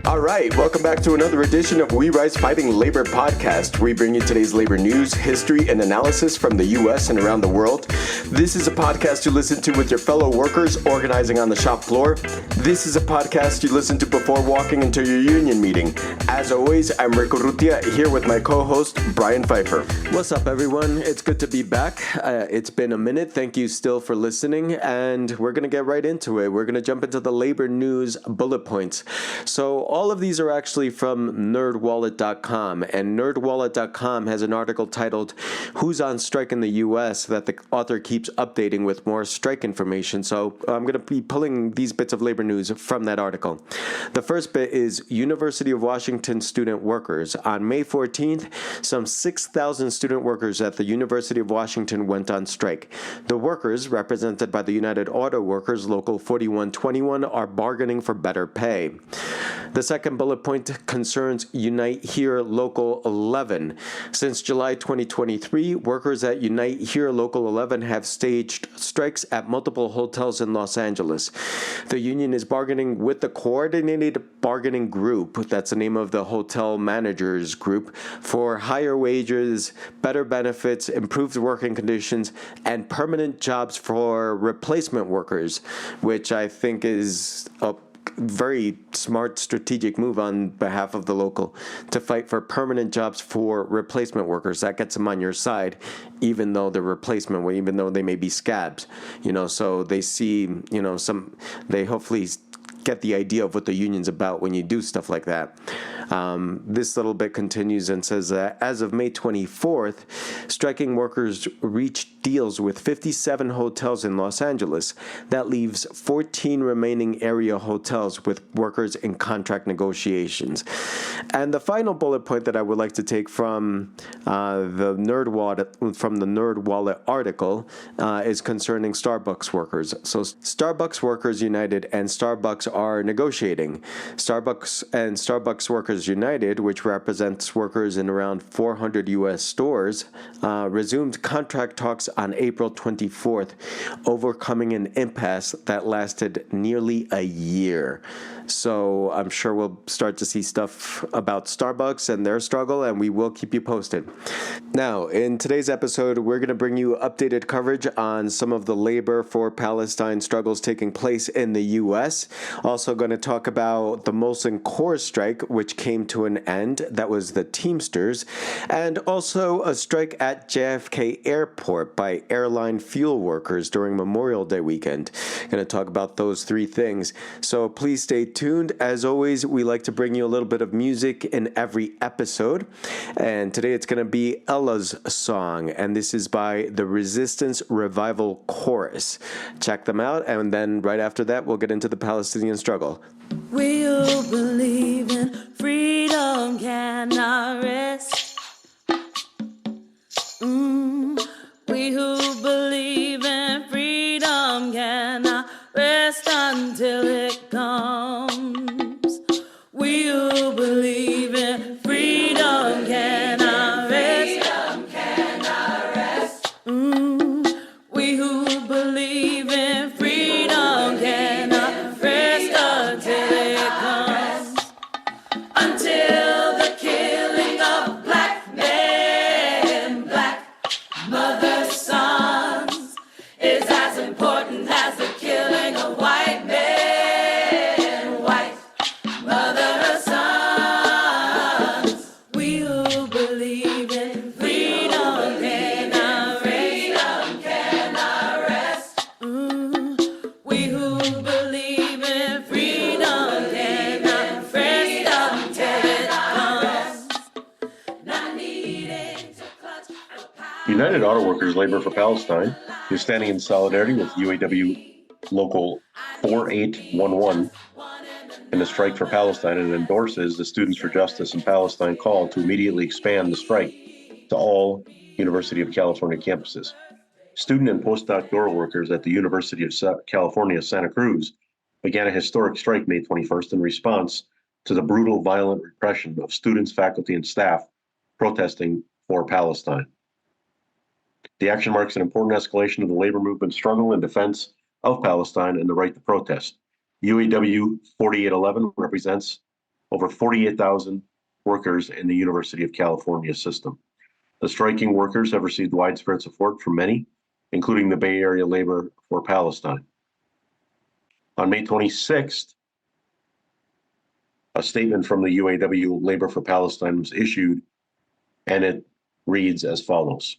All right, welcome back to another edition of We Rise Fighting Labor podcast. We bring you today's labor news, history, and analysis from the U.S. and around the world. This is a podcast you listen to with your fellow workers organizing on the shop floor. This is a podcast you listen to before walking into your union meeting. As always, I'm Rico Rutia, here with my co-host, Brian Pfeiffer. What's up, everyone? It's good to be back. It's been a minute. Thank you still for listening, and we're going to get right into it. We're going to jump into the labor news bullet points. So all of these are actually from nerdwallet.com, and nerdwallet.com has an article titled "Who's on Strike in the U.S." that the author keeps updating with more strike information. So I'm going to be pulling these bits of labor news from that article. The first bit is University of Washington student workers. On May 14th, some 6,000 student workers at the University of Washington went on strike. The workers, represented by the United Auto Workers Local 4121, are bargaining for better pay. The second bullet point concerns Unite Here Local 11. Since July 2023, workers at Unite Here Local 11 have staged strikes at multiple hotels in Los Angeles. The union is bargaining with the Coordinated Bargaining Group, that's the name of the hotel managers group, for higher wages, better benefits, improved working conditions, and permanent jobs for replacement workers, which I think is a very smart strategic move on behalf of the local to fight for permanent jobs for replacement workers. That gets them on your side, even though they're replacement, even though they may be scabs, so they see, they hopefully get the idea of what the union's about when you do stuff like that. This little bit continues and says that as of May 24th, striking workers reached deals with 57 hotels in Los Angeles. That leaves 14 remaining area hotels with workers in contract negotiations. And the final bullet point that I would like to take from the NerdWallet article is concerning Starbucks workers. So Starbucks Workers United and Starbucks are negotiating. Starbucks Workers United, which represents workers in around 400 U.S. stores, resumed contract talks on April 24th, overcoming an impasse that lasted nearly a year. So I'm sure we'll start to see stuff about Starbucks and their struggle, and we will keep you posted. Now, in today's episode, we're going to bring you updated coverage on some of the labor for Palestine struggles taking place in the U.S. Also going to talk about the Molson Coors strike, which came to an end. That was the Teamsters. And also a strike at JFK Airport by airline fuel workers during Memorial Day weekend. Going to talk about those three things. So please stay tuned. As always, we like to bring you a little bit of music in every episode. And today it's going to be Ella's song. And this is by the Resistance Revival Chorus. Check them out. And then right after that, we'll get into the Palestinian struggle. We who believe in freedom cannot rest. We who believe in freedom cannot rest until it comes. We who believe in freedom cannot rest. Freedom cannot rest. We who believe in freedom cannot rest until it comes. Until the killing of black men, black mothers, sons is as important as the killing of white men, white mothers, sons. We who believe in freedom cannot rest. We who believe in freedom cannot rest until it comes. Not needing to clutch for power. United Auto Workers Labor for Palestine is standing in solidarity with UAW Local 4811 in the strike for Palestine and endorses the Students for Justice in Palestine call to immediately expand the strike to all University of California campuses. Student and postdoctoral workers at the University of California, Santa Cruz began a historic strike May 21st in response to the brutal, violent repression of students, faculty, and staff protesting for Palestine. The action marks an important escalation of the labor movement struggle in defense of Palestine and the right to protest. UAW 4811 represents over 48,000 workers in the University of California system. The striking workers have received widespread support from many, including the Bay Area Labor for Palestine. On May 26th, a statement from the UAW Labor for Palestine was issued, and it reads as follows.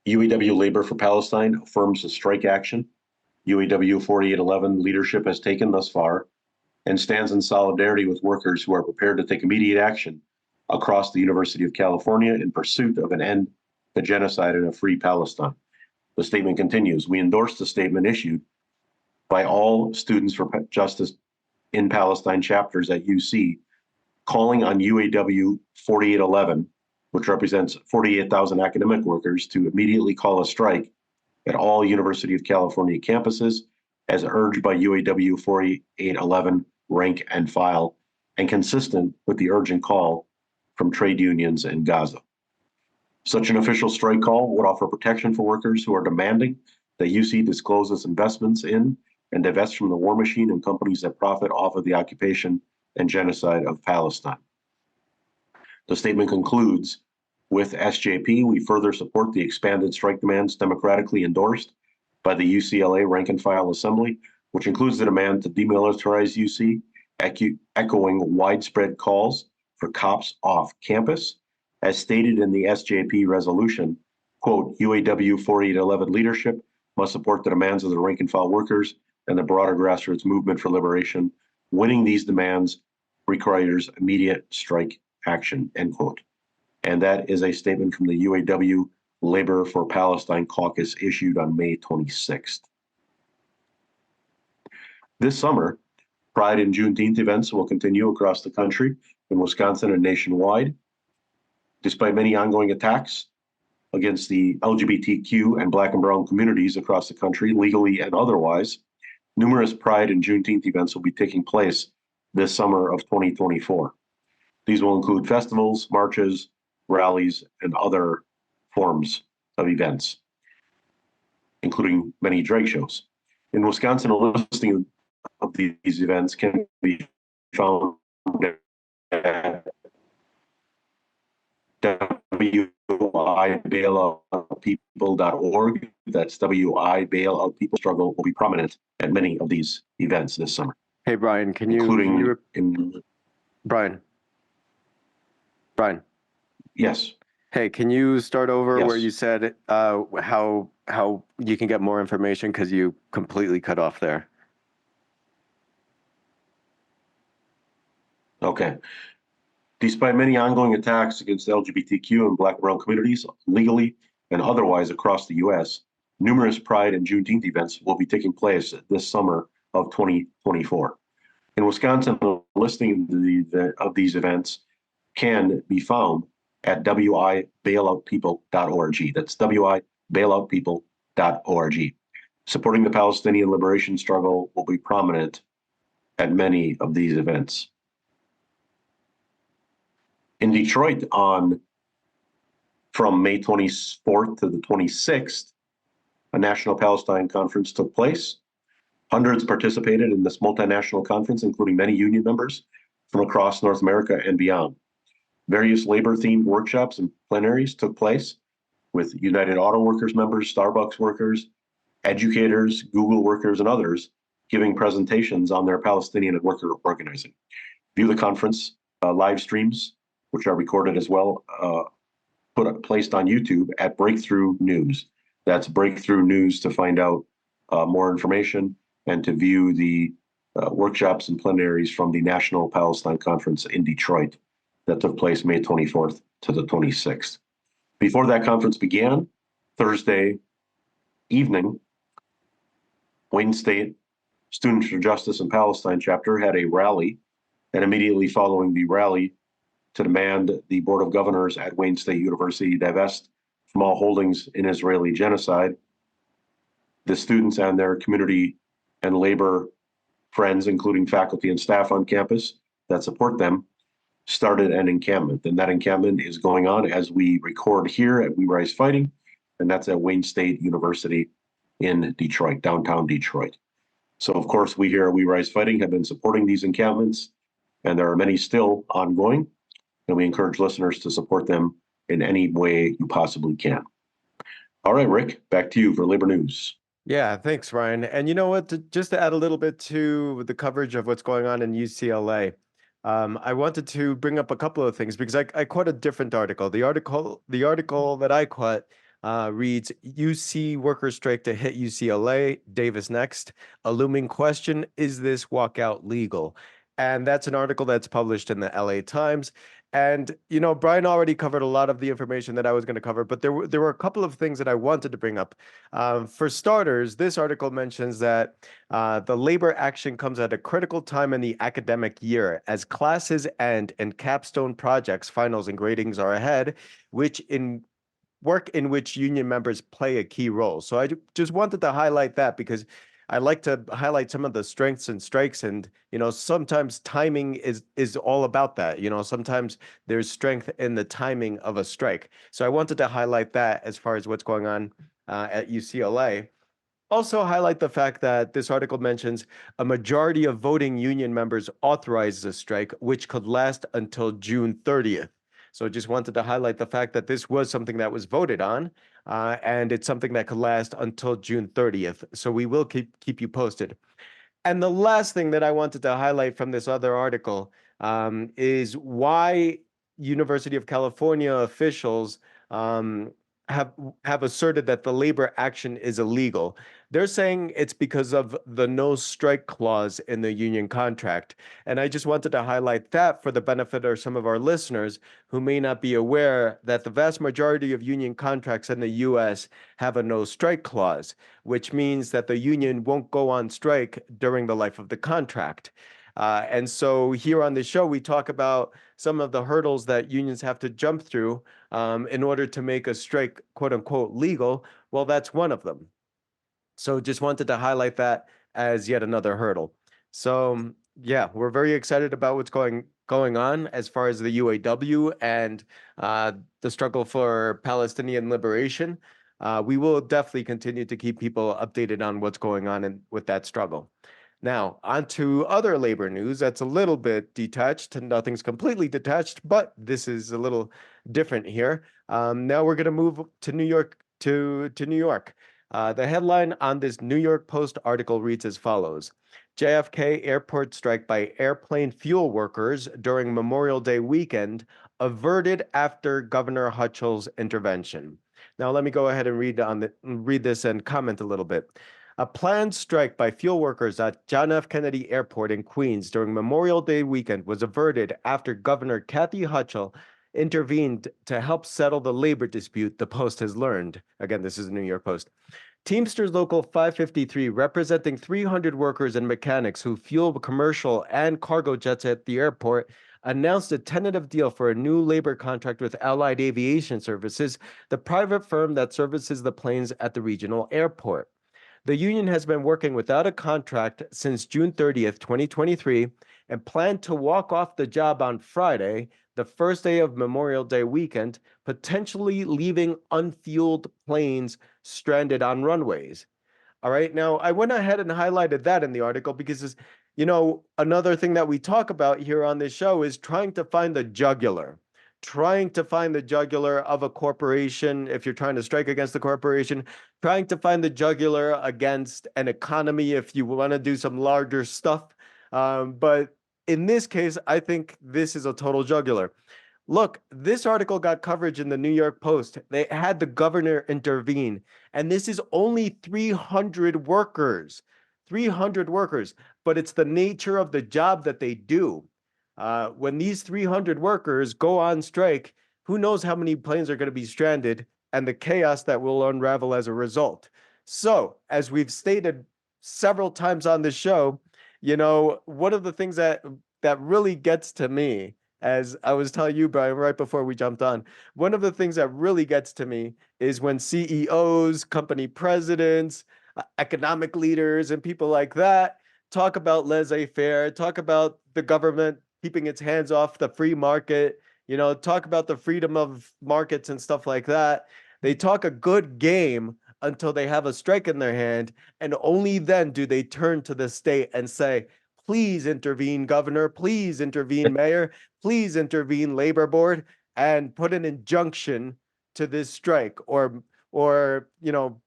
UAW Labor for Palestine affirms the strike action UAW 4811 leadership has taken thus far and stands in solidarity with workers who are prepared to take immediate action across the University of California in pursuit of an end to genocide in a free Palestine. The statement continues, we endorse the statement issued by all Students for Justice in Palestine chapters at UC, calling on UAW 4811, which represents 48,000 academic workers, to immediately call a strike at all University of California campuses, as urged by UAW 4811 rank and file, and consistent with the urgent call from trade unions in Gaza. Such an official strike call would offer protection for workers who are demanding that UC disclose its investments in and divest from the war machine and companies that profit off of the occupation and genocide of Palestine. The statement concludes, with SJP, we further support the expanded strike demands democratically endorsed by the UCLA Rank and File Assembly, which includes the demand to demilitarize UC, echoing widespread calls for cops off campus. As stated in the SJP resolution, quote, UAW 4811 leadership must support the demands of the rank and file workers and the broader grassroots movement for liberation. Winning these demands requires immediate strike action, end quote. And that is a statement from the UAW Labor for Palestine caucus issued on May 26th. This summer, Pride and Juneteenth events will continue across the country, in Wisconsin and nationwide. Despite many ongoing attacks against the LGBTQ and Black and Brown communities across the country, legally and otherwise, numerous Pride and Juneteenth events will be taking place this summer of 2024. These will include festivals, marches, rallies, and other forms of events, including many drag shows. In Wisconsin, a listing of these events can be found at wibailoutpeople.org. That's wibailoutpeople. Struggle will be prominent at many of these events this summer. Hey, Brian, Brian. Yes. Hey, can you start over where Yes. you said how you can get more information, because you completely cut off there? Okay. Despite many ongoing attacks against the LGBTQ and Black and Brown communities, legally and otherwise across the U.S., numerous Pride and Juneteenth events will be taking place this summer of 2024. In Wisconsin, a listing of these events can be found at wibailoutpeople.org. That's wibailoutpeople.org. Supporting the Palestinian liberation struggle will be prominent at many of these events. In Detroit, from May 24th to the 26th, a National Palestine Conference took place. Hundreds participated in this multinational conference, including many union members from across North America and beyond. Various labor-themed workshops and plenaries took place with United Auto Workers members, Starbucks workers, educators, Google workers, and others giving presentations on their Palestinian and worker organizing. View the conference live streams, which are recorded as well, placed on YouTube at Breakthrough News. That's Breakthrough News to find out more information and to view the workshops and plenaries from the National Palestine Conference in Detroit that took place May 24th to the 26th. Before that conference began, Thursday evening, Wayne State Students for Justice in Palestine chapter had a rally, and immediately following the rally to demand the Board of Governors at Wayne State University divest from all holdings in Israeli genocide, the students and their community and labor friends, including faculty and staff on campus that support them, started an encampment. And that encampment is going on as we record here at We Rise Fighting and that's at Wayne State University in Detroit, downtown Detroit. So, of course, we here at We Rise Fighting have been supporting these encampments, and there are many still ongoing, and we encourage listeners to support them in any way you possibly can. All right, Rick, back to you for labor news. Yeah, thanks, Ryan. And you know what? Just to add a little bit to the coverage of what's going on in UCLA, I wanted to bring up a couple of things because I caught a different article. The article that I caught reads UC workers strike to hit UCLA, Davis next. A looming question, is this walkout legal? And that's an article that's published in the LA Times. And, you know, Brian already covered a lot of the information that I was going to cover, but there were a couple of things that I wanted to bring up. For starters, this article mentions that the labor action comes at a critical time in the academic year as classes end and capstone projects, finals, and gradings are ahead, which in work in which union members play a key role. So I just wanted to highlight that because I like to highlight some of the strengths and strikes, and you know, sometimes timing is all about that. You know, sometimes there's strength in the timing of a strike. So I wanted to highlight that as far as what's going on at UCLA. Also highlight the fact that this article mentions a majority of voting union members authorizes a strike, which could last until June 30th. So just wanted to highlight the fact that this was something that was voted on, and it's something that could last until June 30th. So we will keep you posted. And the last thing that I wanted to highlight from this other article is why University of California officials have asserted that the labor action is illegal. They're saying it's because of the no strike clause in the union contract. And I just wanted to highlight that for the benefit of some of our listeners who may not be aware that the vast majority of union contracts in the US have a no strike clause, which means that the union won't go on strike during the life of the contract. And so here on the show, we talk about some of the hurdles that unions have to jump through in order to make a strike, quote unquote, legal. Well, that's one of them. So just wanted to highlight that as yet another hurdle. So yeah, we're very excited about what's going on as far as the UAW and the struggle for Palestinian liberation. We will definitely continue to keep people updated on what's going on with that struggle. Now, on to other labor news that's a little bit detached. Nothing's completely detached, but this is a little different here. Now we're going to move to New York. To New York. The headline on this New York Post article reads as follows: JFK airport strike by airplane fuel workers during Memorial Day weekend averted after Governor Hochul's intervention. Now, let me go ahead and read this and comment a little bit. A planned strike by fuel workers at John F. Kennedy Airport in Queens during Memorial Day weekend was averted after Governor Kathy Hochul intervened to help settle the labor dispute, the Post has learned. Again, this is the New York Post. Teamsters Local 553, representing 300 workers and mechanics who fuel commercial and cargo jets at the airport, announced a tentative deal for a new labor contract with Allied Aviation Services, the private firm that services the planes at the regional airport. The union has been working without a contract since June 30th, 2023, and planned to walk off the job on Friday, the first day of Memorial Day weekend, potentially leaving unfueled planes stranded on runways. All right. Now, I went ahead and highlighted that in the article because, you know, another thing that we talk about here on this show is trying to find the jugular of a corporation. If you're trying to strike against the corporation, trying to find the jugular against an economy if you want to do some larger stuff. But in this case, I think this is a total jugular. Look, this article got coverage in the New York Post. They had the governor intervene, and this is only 300 workers, but it's the nature of the job that they do. When these 300 workers go on strike, who knows how many planes are going to be stranded and the chaos that will unravel as a result. So, as we've stated several times on the show, you know, one of the things that really gets to me, as I was telling you, Brian, right before we jumped on, one of the things that really gets to me is when CEOs, company presidents, economic leaders, and people like that talk about laissez-faire, talk about the government keeping its hands off the free market, you know, talk about the freedom of markets and stuff like that. They talk a good game until they have a strike in their hand, and only then do they turn to the state and say, please intervene, governor, please intervene, mayor, please intervene, labor board, and put an injunction to this strike, or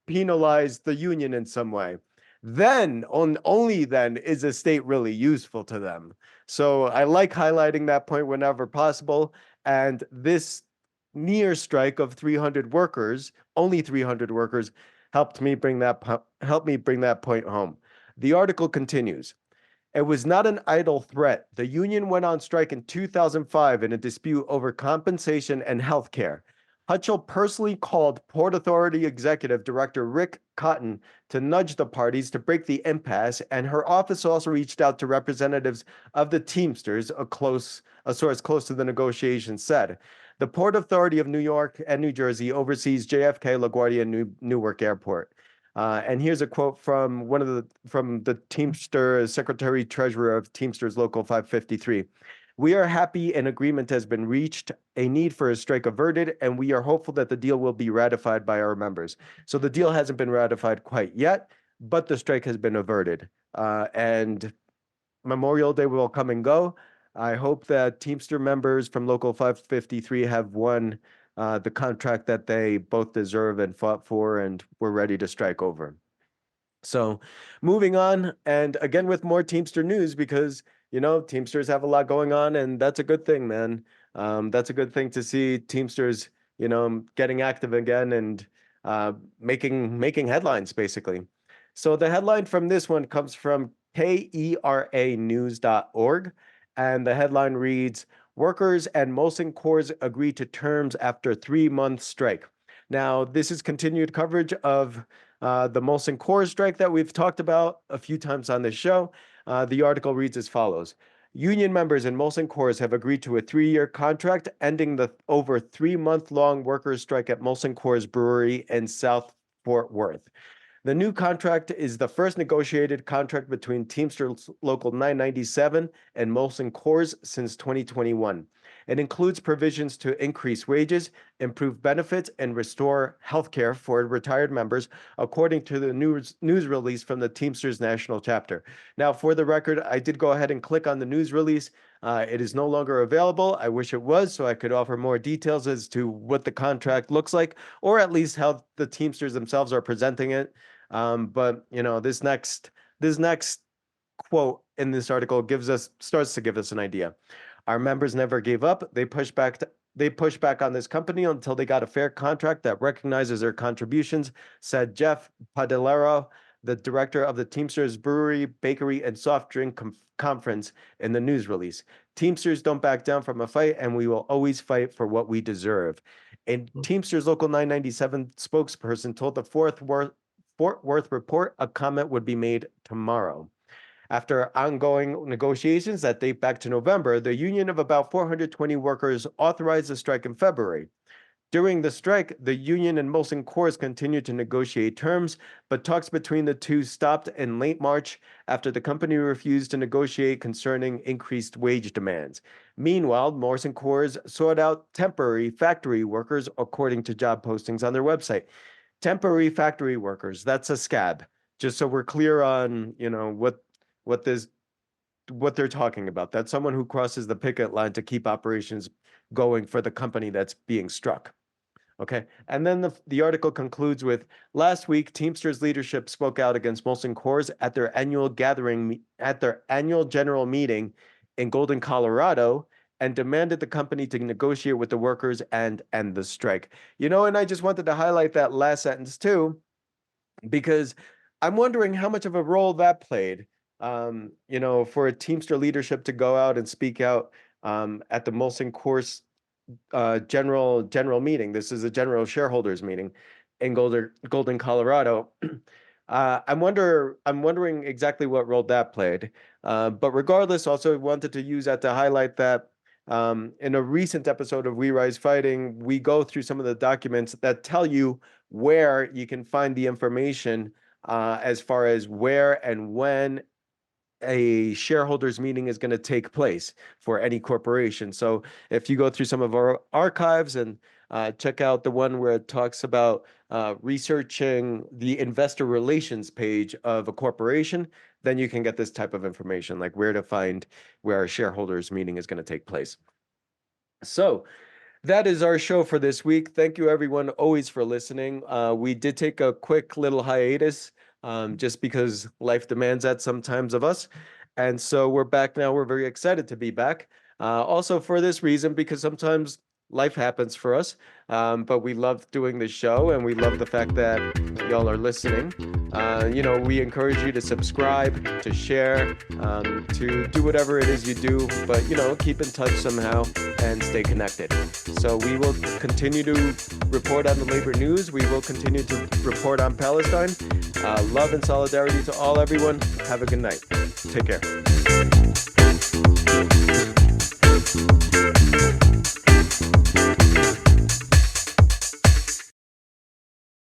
penalize the union in some way. Then only then is a state really useful to them. So I like highlighting that point whenever possible. And this near strike of 300 workers, only 300 workers, helped me bring that point home. The article continues. It was not an idle threat. The union went on strike in 2005 in a dispute over compensation and health care. Hutchell personally called Port Authority Executive Director Rick Cotton to nudge the parties to break the impasse, and her office also reached out to representatives of the Teamsters, a source close to the negotiations said. The Port Authority of New York and New Jersey oversees JFK, LaGuardia, and Newark Airport. And here's a quote from the Teamster Secretary Treasurer of Teamsters Local 553. We are happy an agreement has been reached, a need for a strike averted, and we are hopeful that the deal will be ratified by our members. So the deal hasn't been ratified quite yet, but the strike has been averted. And Memorial Day will come and go. I hope that Teamster members from Local 553 have won the contract that they both deserve and fought for and were ready to strike over. So moving on, and again with more Teamster news, because Teamsters have a lot going on, and that's a good thing, man. That's a good thing to see Teamsters, getting active again and making headlines, basically. So the headline from this one comes from KERAnews.org, and the headline reads, Workers and Molson Coors agree to terms after 3-month strike. Now, this is continued coverage of the Molson Coors strike that we've talked about a few times on this show. The article reads as follows. Union members in Molson Coors have agreed to a 3-year contract ending the over 3-month-long workers' strike at Molson Coors Brewery in South Fort Worth. The new contract is the first negotiated contract between Teamsters Local 997 and Molson Coors since 2021. It includes provisions to increase wages, improve benefits, and restore health care for retired members, according to the news release from the Teamsters National Chapter. Now, for the record, I did go ahead and click on the news release. It is no longer available. I wish it was, so I could offer more details as to what the contract looks like, or at least how the Teamsters themselves are presenting it. But this next quote in this article starts to give us an idea. Our members never gave up. They pushed back on this company until they got a fair contract that recognizes their contributions, said Jeff Padellaro, the director of the Teamsters Brewery, Bakery, and Soft Drink Conference in the news release. Teamsters don't back down from a fight, and we will always fight for what we deserve. A Teamsters Local 997 spokesperson told the Fort Worth Report a comment would be made tomorrow. After ongoing negotiations that date back to November, the union of about 420 workers authorized the strike in February. During the strike, the union and Molson Coors continued to negotiate terms, but talks between the two stopped in late March after the company refused to negotiate concerning increased wage demands. Meanwhile, Molson Coors sought out temporary factory workers, according to job postings on their website. Temporary factory workers, that's a scab. Just so we're clear on, what they're talking about. That's someone who crosses the picket line to keep operations going for the company that's being struck. Okay. And then the article concludes with, last week, Teamsters leadership spoke out against Molson Coors at their annual general meeting in Golden, Colorado, and demanded the company to negotiate with the workers and end the strike. And I just wanted to highlight that last sentence too, because I'm wondering how much of a role that played, for a Teamster leadership to go out and speak out at the Molson Coors general meeting. This is a general shareholders meeting in Golden, Colorado. I'm wondering exactly what role that played. But regardless, also wanted to use that to highlight that in a recent episode of We Rise Fighting, we go through some of the documents that tell you where you can find the information as far as where and when a shareholders meeting is going to take place for any corporation. So if you go through some of our archives and check out the one where it talks about researching the investor relations page of a corporation. Then you can get this type of information, like where to find where our shareholders meeting is going to take place. So that is our show for this week. Thank you, everyone, always for listening. We did take a quick little hiatus just because life demands that sometimes of us. And so we're back now. We're very excited to be back. Also for this reason, because sometimes life happens for us, but we love doing the show and we love the fact that y'all are listening. We encourage you to subscribe, to share, to do whatever it is you do, but, keep in touch somehow and stay connected. So we will continue to report on the labor news. We will continue to report on Palestine. Love and solidarity to all, everyone. Have a good night. Take care.